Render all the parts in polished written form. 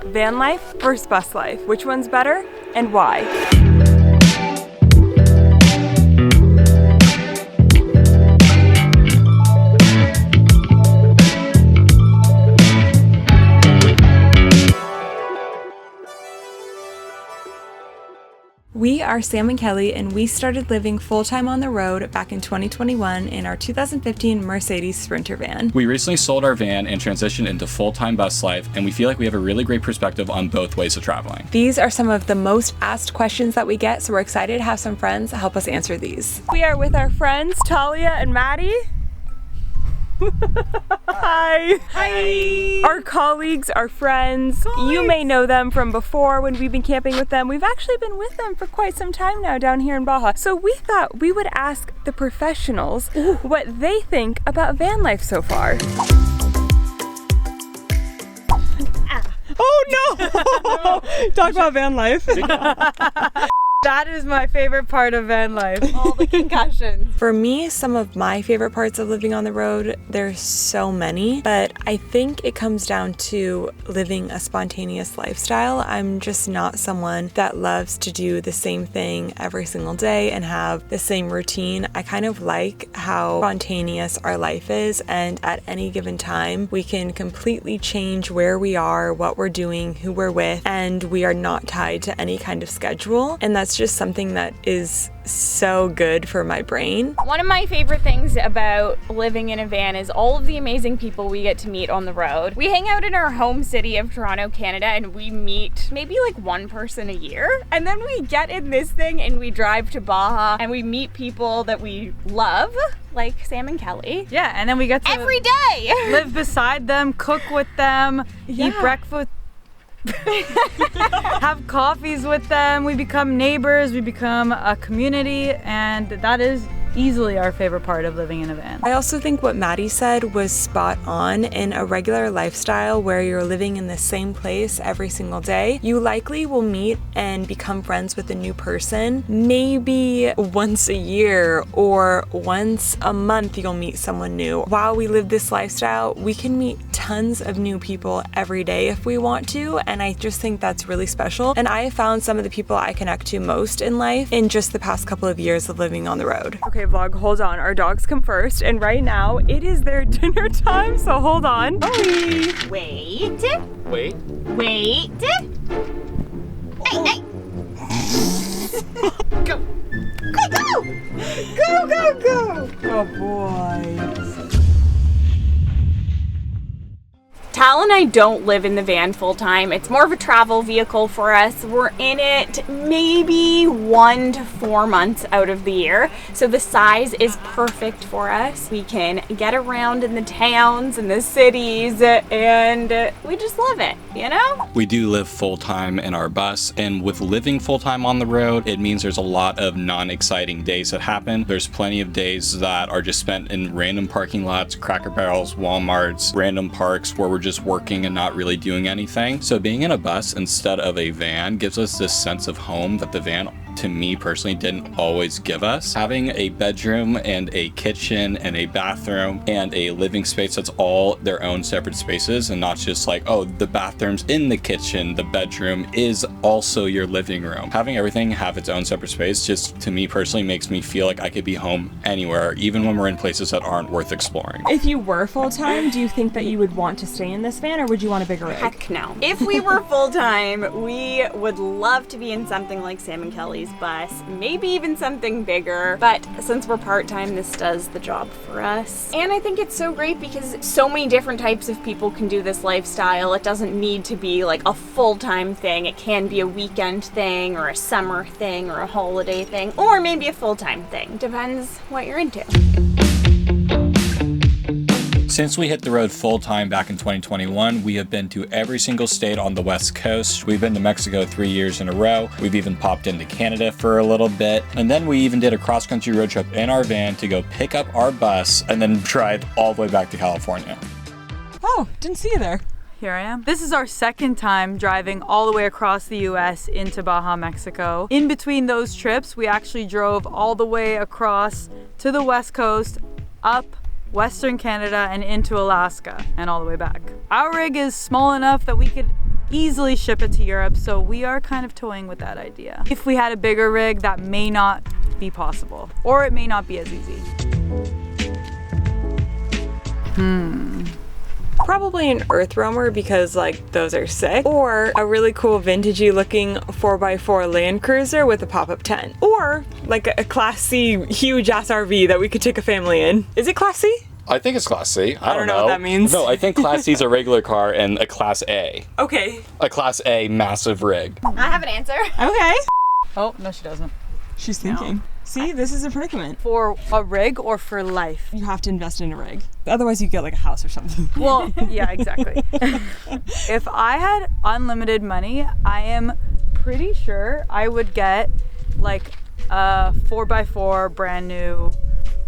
van life versus bus life. Which one's better and why? We are Sam and Kelly, and we started living full-time on the road back in 2021 in our 2015 Mercedes Sprinter van. We recently sold our van and transitioned into full-time bus life, and we feel like we have a really great perspective on both ways of traveling. These are some of the most asked questions that we get, so we're excited to have some friends help us answer these. We are with our friends Talia and Maddie. Hi. Hi. Our colleagues, our friends. You may know them from before when we've been camping with them. We've actually been with them for quite some time now down here in Baja. So we thought we would ask the professionals what they think about van life so far. Oh no! Talk about van life. That is my favorite part of van life. All the concussions. For me, some of my favorite parts of living on the road, there's so many, but I think it comes down to living a spontaneous lifestyle. I'm just not someone that loves to do the same thing every single day and have the same routine. I kind of like how spontaneous our life is, and at any given time, we can completely change where we are, what we're doing, who we're with, and we are not tied to any kind of schedule. And that's just something that is so good for my brain. One of my favorite things about living in a van is all of the amazing people we get to meet on the road. We hang out in our home city of Toronto, Canada, and we meet maybe like one person a year. And then we get in this thing and we drive to Baja and we meet people that we love, like Sam and Kelly. Yeah, and then we get to every day live beside them, cook with them, eat breakfast, have coffees with them. We become neighbors, we become a community, and that is easily our favorite part of living in a van. I also think what Maddie said was spot on. In a regular lifestyle where you're living in the same place every single day, you likely will meet and become friends with a new person. Maybe once a year or once a month you'll meet someone new. While we live this lifestyle, we can meet tons of new people every day if we want to, and I just think that's really special. And I have found some of the people I connect to most in life in just the past couple of years of living on the road. Okay, vlog, hold on. Our dogs come first, and right now it is their dinner time, so hold on. Wait. Wait. Wait. Hey. Go! Oh boy. Tal and I don't live in the van full time. It's more of a travel vehicle for us. We're in it maybe 1 to 4 months out of the year. So the size is perfect for us. We can get around in the towns and the cities, and we just love it, you know? We do live full-time in our bus, and with living full-time on the road, it means there's a lot of non-exciting days that happen. There's plenty of days that are just spent in random parking lots, Cracker Barrels, Walmarts, random parks where we're just working and not really doing anything. So being in a bus instead of a van gives us this sense of home that the van, to me personally, didn't always give us. Having a bedroom and a kitchen and a bathroom and a living space that's all their own separate spaces, and not just like, oh, the bathroom's in the kitchen, the bedroom is also your living room. Having everything have its own separate space just, to me personally, makes me feel like I could be home anywhere, even when we're in places that aren't worth exploring. If you were full-time, do you think that you would want to stay in this van, or would you want a bigger rig? Heck no. If we were full-time, we would love to be in something like Sam and Kelly's bus, maybe even something bigger, but since we're part-time, this does the job for us. And I think it's so great because so many different types of people can do this lifestyle. It doesn't need to be like a full-time thing. It can be a weekend thing or a summer thing or a holiday thing, or maybe a full-time thing. Depends what you're into. Since we hit the road full-time back in 2021, we have been to every single state on the West Coast. We've been to Mexico 3 years in a row. We've even popped into Canada for a little bit. And then we even did a cross-country road trip in our van to go pick up our bus and then drive all the way back to California. Oh, didn't see you there. Here I am. This is our second time driving all the way across the US into Baja, Mexico. In between those trips, we actually drove all the way across to the West Coast, up Western Canada and into Alaska and all the way back. Our rig is small enough that we could easily ship it to Europe, so we are kind of toying with that idea. If we had a bigger rig, that may not be possible, or it may not be as easy. Probably an earth roamer because like those are sick, or a really cool vintagey looking 4x4 Land Cruiser with a pop-up tent, or like a Class C huge ass RV that we could take a family in. Is it Class C? I think it's Class C. I don't know what that means. No, I think Class C is a regular car and a Class A. Okay. A Class A massive rig. I have an answer. Okay. Oh, no, she doesn't. She's thinking. See, this is a predicament. For a rig or for life? You have to invest in a rig. Otherwise you get like a house or something. Well, yeah, exactly. If I had unlimited money, I am pretty sure I would get like a 4x4 brand new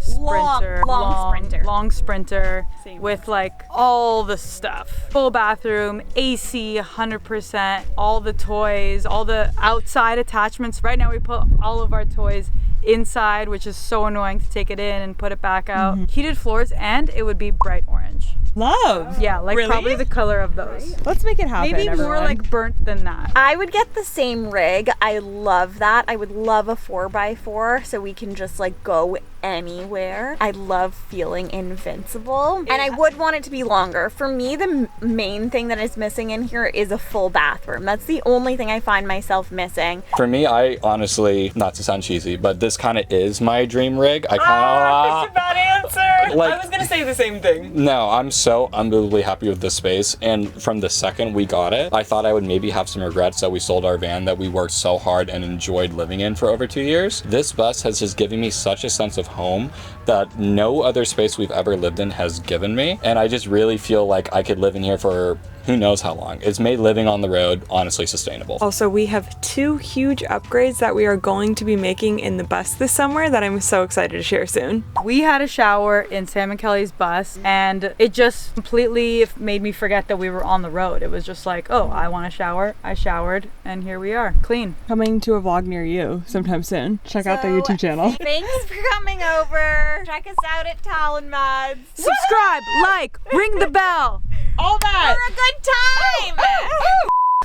Sprinter, long Sprinter with like all the stuff, full bathroom, AC 100%, all the toys, all the outside attachments. Right now we put all of our toys inside, which is so annoying to take it in and put it back out. Heated floors, and it would be bright orange. Love. Yeah, like Really? probably the color of those. Let's make it happen. Maybe more everyone. like burnt than that. I would get the same rig. I love that. I would love a 4x4 so we can just like go anywhere. I love feeling invincible. And I would want it to be longer. For me, the main thing that is missing in here is a full bathroom. That's the only thing I find myself missing. For me, I honestly, not to sound cheesy, but this kind of is my dream rig. I kind of... That's a bad answer. Like- I was gonna say the same thing. No, I'm so unbelievably happy with this space, and from the second we got it, I thought I would maybe have some regrets that we sold our van that we worked so hard and enjoyed living in for over 2 years. This bus has just given me such a sense of home that no other space we've ever lived in has given me, and I just really feel like I could live in here for who knows how long. It's made living on the road honestly sustainable. Also, we have 2 huge upgrades that we are going to be making in the bus this summer that I'm so excited to share soon. We had a shower in Sam and Kelly's bus, and it just completely made me forget that we were on the road. It was just like, oh, I want a shower. I showered, and here we are, clean. Coming to a vlog near you sometime soon. Check out their YouTube channel. Thanks for coming over. Check us out at Tal Mads. Subscribe, like, ring the bell. All that. For a good time.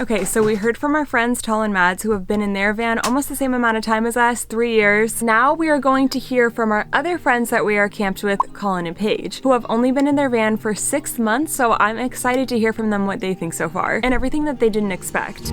Okay, so we heard from our friends Tal Mads who have been in their van almost the same amount of time as us, 3 years. Now we are going to hear from our other friends that we are camped with, Colin and Paige, who have only been in their van for 6 months, so I'm excited to hear from them what they think so far and everything that they didn't expect.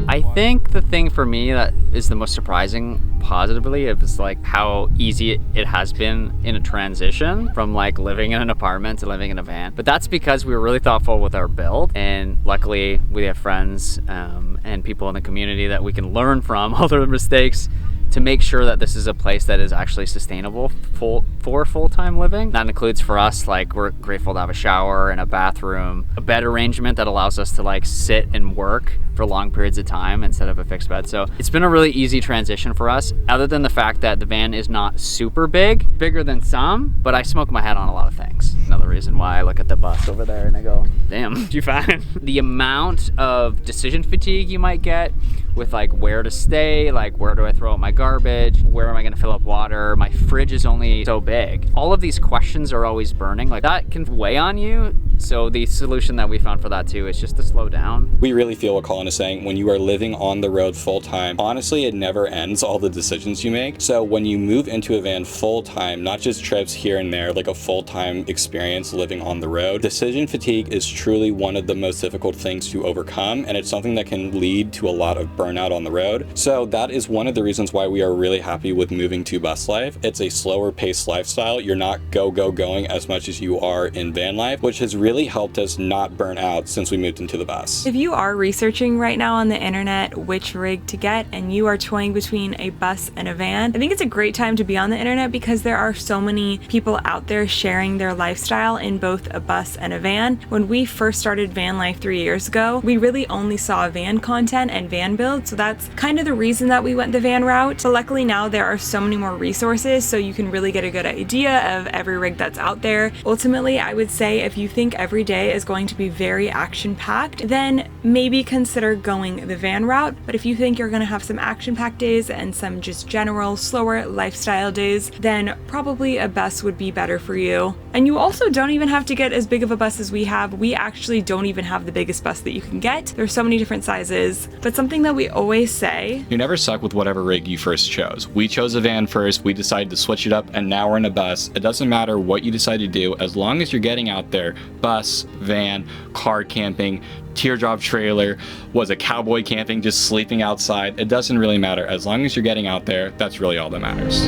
I think the thing for me that is the most surprising positively is like how easy it has been in a transition from like living in an apartment to living in a van. But that's because we were really thoughtful with our build, and luckily we have friends and people in the community that we can learn from all their mistakes to make sure that this is a place that is actually sustainable for full-time living. That includes for us, like, we're grateful to have a shower and a bathroom, a bed arrangement that allows us to like sit and work for long periods of time instead of a fixed bed. So it's been a really easy transition for us, other than the fact that the van is not super big, bigger than some, but I smoke my head on a lot of things. Another reason why I look at the bus over there and I go, damn, you fine? The amount of decision fatigue you might get with like where to stay, like where do I throw out my garbage, where am I gonna fill up water, my fridge is only so big. All of these questions are always burning, like that can weigh on you. So the solution that we found for that too is just to slow down. We really feel what Colin is saying. When you are living on the road full time, honestly, it never ends, all the decisions you make. So when you move into a van full time, not just trips here and there, like a full-time experience living on the road, decision fatigue is truly one of the most difficult things to overcome, and it's something that can lead to a lot of burnout on the road. So that is one of the reasons why we are really happy with moving to Buslife. It's a slower paced lifestyle. You're not going as much as you are in van life, which has really helped us not burn out since we moved into the bus. If you are researching right now on the internet which rig to get and you are toying between a bus and a van, I think it's a great time to be on the internet because there are so many people out there sharing their lifestyle in both a bus and a van. When we first started van life 3 years ago, we really only saw van content and van builds, so that's kind of the reason that we went the van route. But luckily now there are so many more resources, so you can really get a good idea of every rig that's out there. Ultimately, I would say if you think every day is going to be very action-packed, then maybe consider going the van route. But if you think you're gonna have some action-packed days and some just general, slower lifestyle days, then probably a bus would be better for you. And you also don't even have to get as big of a bus as we have. We actually don't even have the biggest bus that you can get. There's so many different sizes. But something that we always say, you're never stuck with whatever rig you first chose. We chose a van first, we decided to switch it up, and now we're in a bus. It doesn't matter what you decide to do, as long as you're getting out there. Bus, van, car camping, teardrop trailer, was a cowboy camping, just sleeping outside. It doesn't really matter. As long as you're getting out there, that's really all that matters.